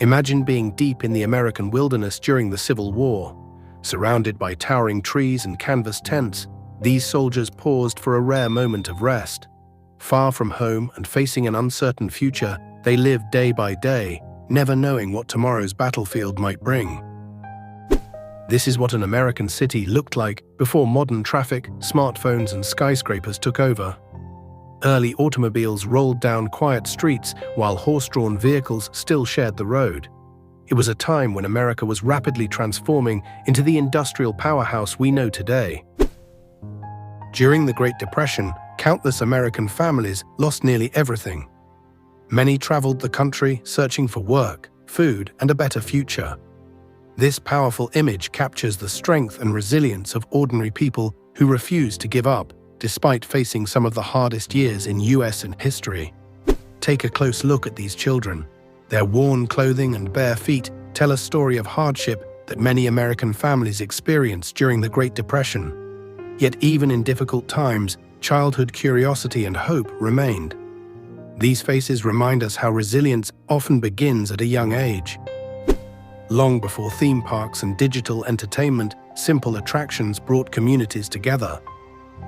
Imagine being deep in the American wilderness during the Civil War. Surrounded by towering trees and canvas tents, these soldiers paused for a rare moment of rest. Far from home and facing an uncertain future, they lived day by day, never knowing what tomorrow's battlefield might bring. This is what an American city looked like before modern traffic, smartphones, and skyscrapers took over. Early automobiles rolled down quiet streets while horse-drawn vehicles still shared the road. It was a time when America was rapidly transforming into the industrial powerhouse we know today. During the Great Depression, countless American families lost nearly everything. Many traveled the country searching for work, food, and a better future. This powerful image captures the strength and resilience of ordinary people who refused to give up, despite facing some of the hardest years in US history. Take a close look at these children. Their worn clothing and bare feet tell a story of hardship that many American families experienced during the Great Depression. Yet even in difficult times, childhood curiosity and hope remained. These faces remind us how resilience often begins at a young age. Long before theme parks and digital entertainment, simple attractions brought communities together.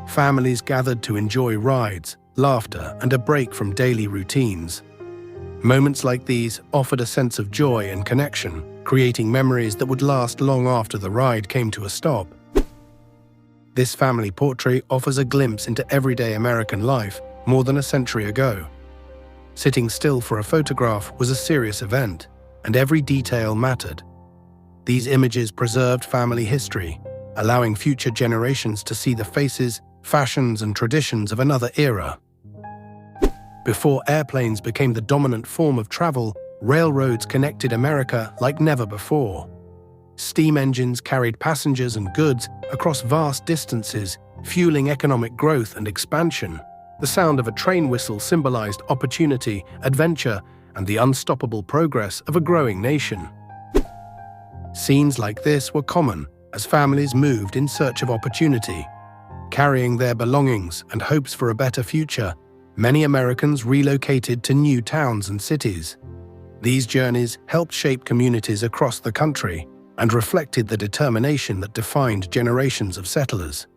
Families gathered to enjoy rides, laughter, and a break from daily routines. Moments like these offered a sense of joy and connection, creating memories that would last long after the ride came to a stop. This family portrait offers a glimpse into everyday American life more than a century ago. Sitting still for a photograph was a serious event, and every detail mattered. These images preserved family history, allowing future generations to see the faces, fashions, and traditions of another era. Before airplanes became the dominant form of travel, railroads connected America like never before. Steam engines carried passengers and goods across vast distances, fueling economic growth and expansion. The sound of a train whistle symbolized opportunity, adventure, and the unstoppable progress of a growing nation. Scenes like this were common as families moved in search of opportunity. Carrying their belongings and hopes for a better future, many Americans relocated to new towns and cities. These journeys helped shape communities across the country and reflected the determination that defined generations of settlers.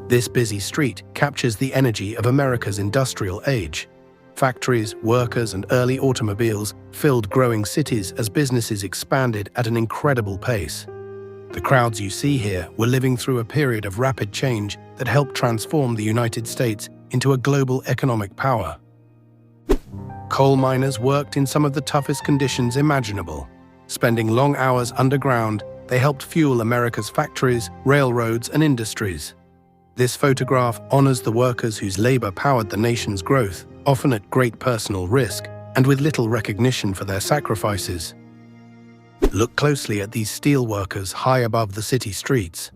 This busy street captures the energy of America's industrial age. Factories, workers, and early automobiles filled growing cities as businesses expanded at an incredible pace. The crowds you see here were living through a period of rapid change that helped transform the United States into a global economic power. Coal miners worked in some of the toughest conditions imaginable. Spending long hours underground, they helped fuel America's factories, railroads, and industries. This photograph honors the workers whose labor powered the nation's growth, often at great personal risk and with little recognition for their sacrifices. Look closely at these steel workers high above the city streets.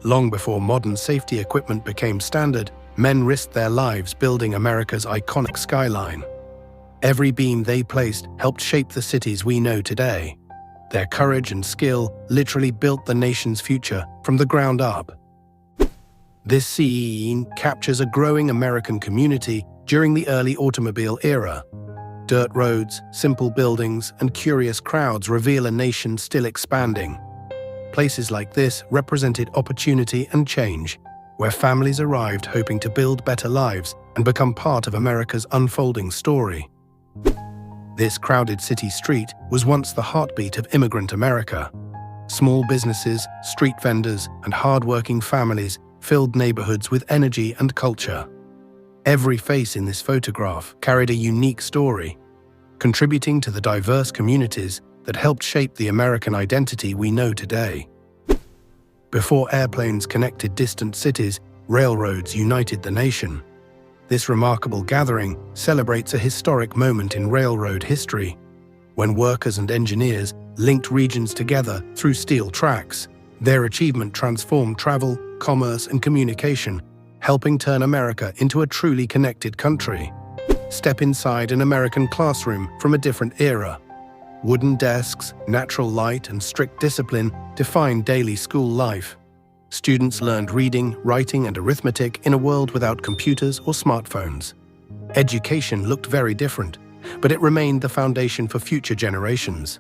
Long before modern safety equipment became standard, men risked their lives building America's iconic skyline. Every beam they placed helped shape the cities we know today. Their courage and skill literally built the nation's future from the ground up. This scene captures a growing American community during the early automobile era. Dirt roads, simple buildings, and curious crowds reveal a nation still expanding. Places like this represented opportunity and change, where families arrived hoping to build better lives and become part of America's unfolding story. This crowded city street was once the heartbeat of immigrant America. Small businesses, street vendors, and hard-working families filled neighborhoods with energy and culture. Every face in this photograph carried a unique story, contributing to the diverse communities that helped shape the American identity we know today. Before airplanes connected distant cities, railroads united the nation. This remarkable gathering celebrates a historic moment in railroad history, when workers and engineers linked regions together through steel tracks. Their achievement transformed travel, commerce, and communication, helping turn America into a truly connected country. Step inside an American classroom from a different era. Wooden desks, natural light, and strict discipline defined daily school life. Students learned reading, writing, and arithmetic in a world without computers or smartphones. Education looked very different, but it remained the foundation for future generations.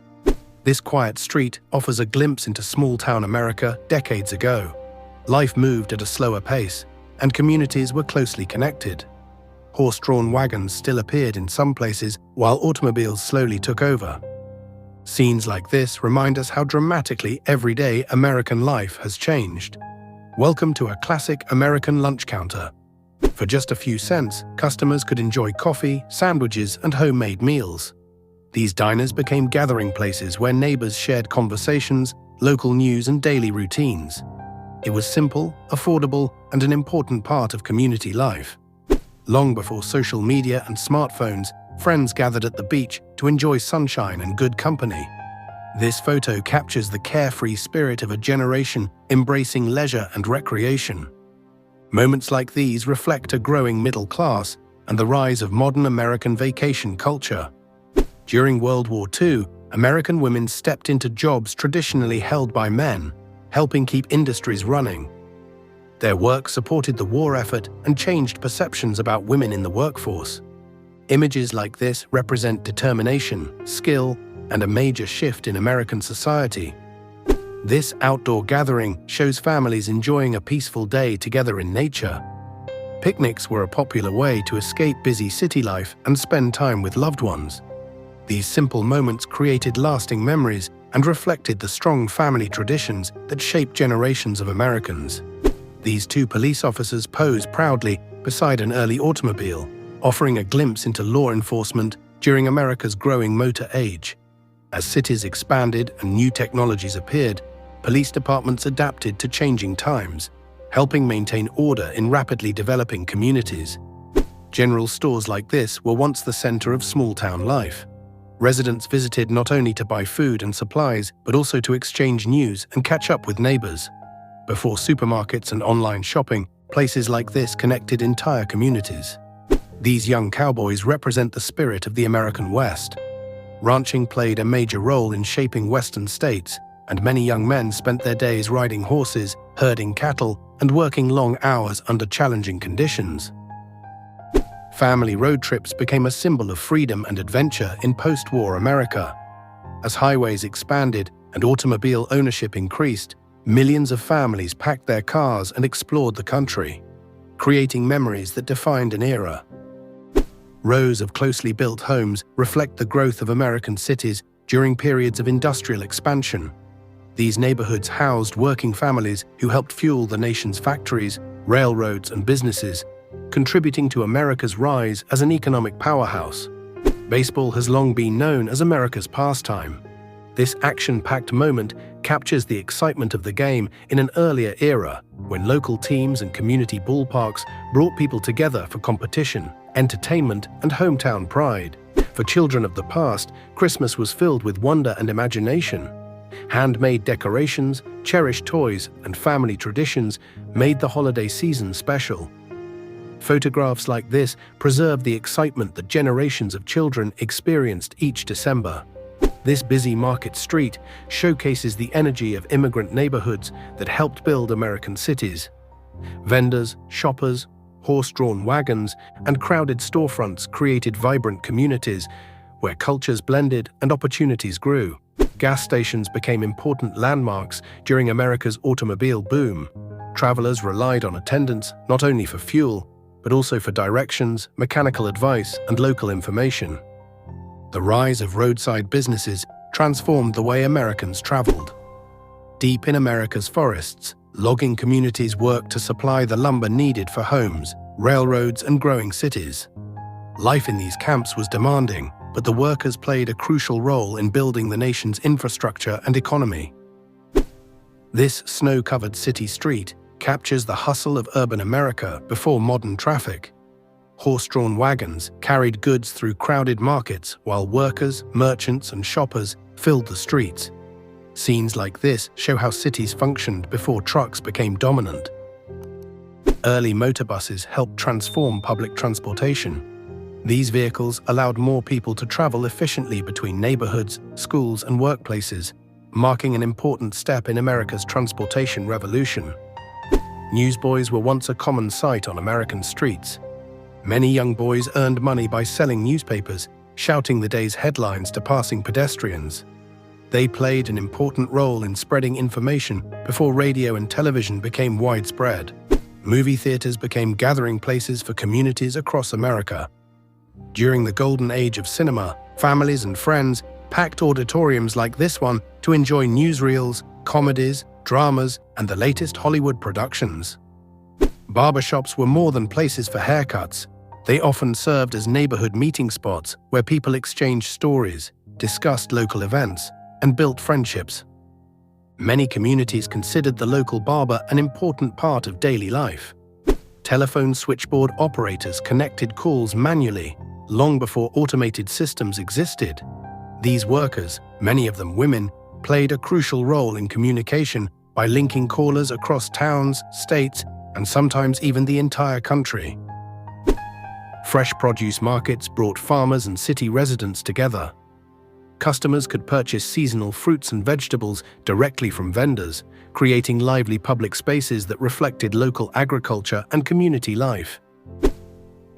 This quiet street offers a glimpse into small-town America decades ago. Life moved at a slower pace, and communities were closely connected. Horse-drawn wagons still appeared in some places, while automobiles slowly took over. Scenes like this remind us how dramatically everyday American life has changed. Welcome to a classic American lunch counter. For just a few cents, customers could enjoy coffee, sandwiches, and homemade meals. These diners became gathering places where neighbors shared conversations, local news, and daily routines. It was simple, affordable, and an important part of community life. Long before social media and smartphones, friends gathered at the beach to enjoy sunshine and good company. This photo captures the carefree spirit of a generation embracing leisure and recreation. Moments like these reflect a growing middle class and the rise of modern American vacation culture. During World War II, American women stepped into jobs traditionally held by men, helping keep industries running. Their work supported the war effort and changed perceptions about women in the workforce. Images like this represent determination, skill, and a major shift in American society. This outdoor gathering shows families enjoying a peaceful day together in nature. Picnics were a popular way to escape busy city life and spend time with loved ones. These simple moments created lasting memories and reflected the strong family traditions that shaped generations of Americans. These two police officers pose proudly beside an early automobile, offering a glimpse into law enforcement during America's growing motor age. As cities expanded and new technologies appeared, police departments adapted to changing times, helping maintain order in rapidly developing communities. General stores like this were once the center of small-town life. Residents visited not only to buy food and supplies, but also to exchange news and catch up with neighbors. Before supermarkets and online shopping, places like this connected entire communities. These young cowboys represent the spirit of the American West. Ranching played a major role in shaping Western states, and many young men spent their days riding horses, herding cattle, and working long hours under challenging conditions. Family road trips became a symbol of freedom and adventure in post-war America. As highways expanded and automobile ownership increased, millions of families packed their cars and explored the country, creating memories that defined an era. Rows of closely built homes reflect the growth of American cities during periods of industrial expansion. These neighborhoods housed working families who helped fuel the nation's factories, railroads, and businesses, contributing to America's rise as an economic powerhouse. Baseball has long been known as America's pastime. This action-packed moment captures the excitement of the game in an earlier era, when local teams and community ballparks brought people together for competition, entertainment, and hometown pride. For children of the past, Christmas was filled with wonder and imagination. Handmade decorations, cherished toys, and family traditions made the holiday season special. Photographs like this preserve the excitement that generations of children experienced each December. This busy market street showcases the energy of immigrant neighborhoods that helped build American cities. Vendors, shoppers, horse-drawn wagons, and crowded storefronts created vibrant communities where cultures blended and opportunities grew. Gas stations became important landmarks during America's automobile boom. Travelers relied on attendants not only for fuel, but also for directions, mechanical advice, and local information. The rise of roadside businesses transformed the way Americans traveled. Deep in America's forests, logging communities worked to supply the lumber needed for homes, railroads, and growing cities. Life in these camps was demanding, but the workers played a crucial role in building the nation's infrastructure and economy. This snow-covered city street captures the hustle of urban America before modern traffic. Horse-drawn wagons carried goods through crowded markets while workers, merchants, and shoppers filled the streets. Scenes like this show how cities functioned before trucks became dominant. Early motorbuses helped transform public transportation. These vehicles allowed more people to travel efficiently between neighborhoods, schools, and workplaces, marking an important step in America's transportation revolution. Newsboys were once a common sight on American streets. Many young boys earned money by selling newspapers, shouting the day's headlines to passing pedestrians. They played an important role in spreading information before radio and television became widespread. Movie theaters became gathering places for communities across America. During the golden age of cinema, families and friends packed auditoriums like this one to enjoy newsreels, comedies, dramas, and the latest Hollywood productions. Barbershops were more than places for haircuts. They often served as neighborhood meeting spots where people exchanged stories, discussed local events, and built friendships. Many communities considered the local barber an important part of daily life. Telephone switchboard operators connected calls manually, long before automated systems existed. These workers, many of them women, played a crucial role in communication by linking callers across towns, states, and sometimes even the entire country. Fresh produce markets brought farmers and city residents together. Customers could purchase seasonal fruits and vegetables directly from vendors, creating lively public spaces that reflected local agriculture and community life.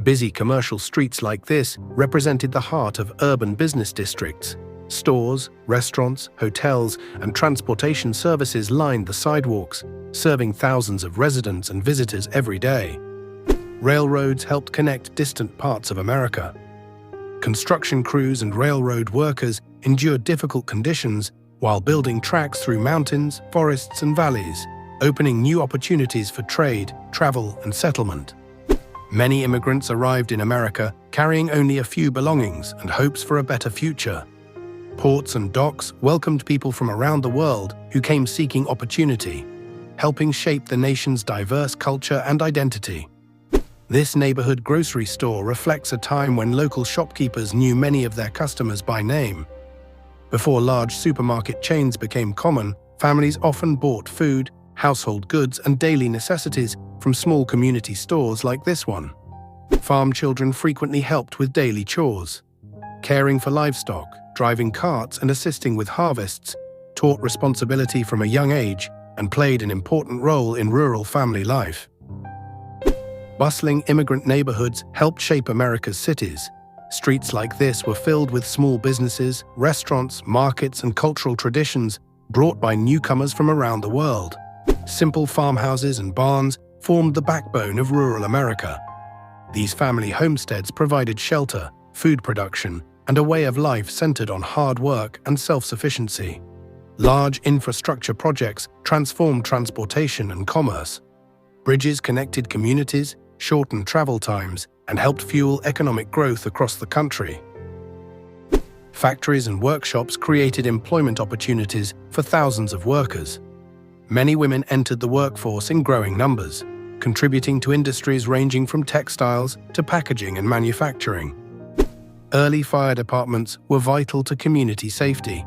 Busy commercial streets like this represented the heart of urban business districts. Stores, restaurants, hotels, and transportation services lined the sidewalks, serving thousands of residents and visitors every day. Railroads helped connect distant parts of America. Construction crews and railroad workers endured difficult conditions while building tracks through mountains, forests, and valleys, opening new opportunities for trade, travel, and settlement. Many immigrants arrived in America carrying only a few belongings and hopes for a better future. Ports and docks welcomed people from around the world who came seeking opportunity, helping shape the nation's diverse culture and identity. This neighborhood grocery store reflects a time when local shopkeepers knew many of their customers by name. Before large supermarket chains became common, families often bought food, household goods, and daily necessities from small community stores like this one. Farm children frequently helped with daily chores. Caring for livestock, driving carts, and assisting with harvests taught responsibility from a young age and played an important role in rural family life. Bustling immigrant neighborhoods helped shape America's cities. Streets like this were filled with small businesses, restaurants, markets, and cultural traditions brought by newcomers from around the world. Simple farmhouses and barns formed the backbone of rural America. These family homesteads provided shelter, food production, and a way of life centered on hard work and self-sufficiency. Large infrastructure projects transformed transportation and commerce. Bridges connected communities, shortened travel times, and helped fuel economic growth across the country. Factories and workshops created employment opportunities for thousands of workers. Many women entered the workforce in growing numbers, contributing to industries ranging from textiles to packaging and manufacturing. Early fire departments were vital to community safety.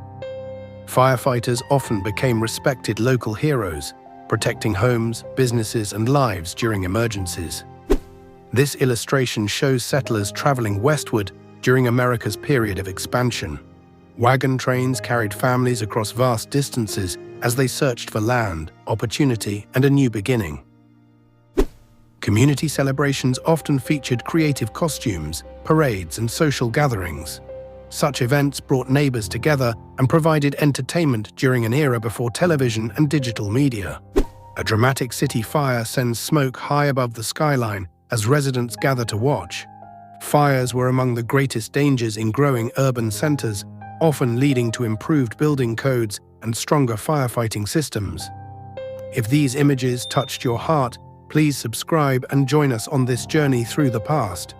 Firefighters often became respected local heroes, protecting homes, businesses, and lives during emergencies. This illustration shows settlers traveling westward during America's period of expansion. Wagon trains carried families across vast distances as they searched for land, opportunity, and a new beginning. Community celebrations often featured creative costumes, parades, and social gatherings. Such events brought neighbors together and provided entertainment during an era before television and digital media. A dramatic city fire sends smoke high above the skyline as residents gather to watch. Fires were among the greatest dangers in growing urban centers, often leading to improved building codes and stronger firefighting systems. If these images touched your heart, please subscribe and join us on this journey through the past.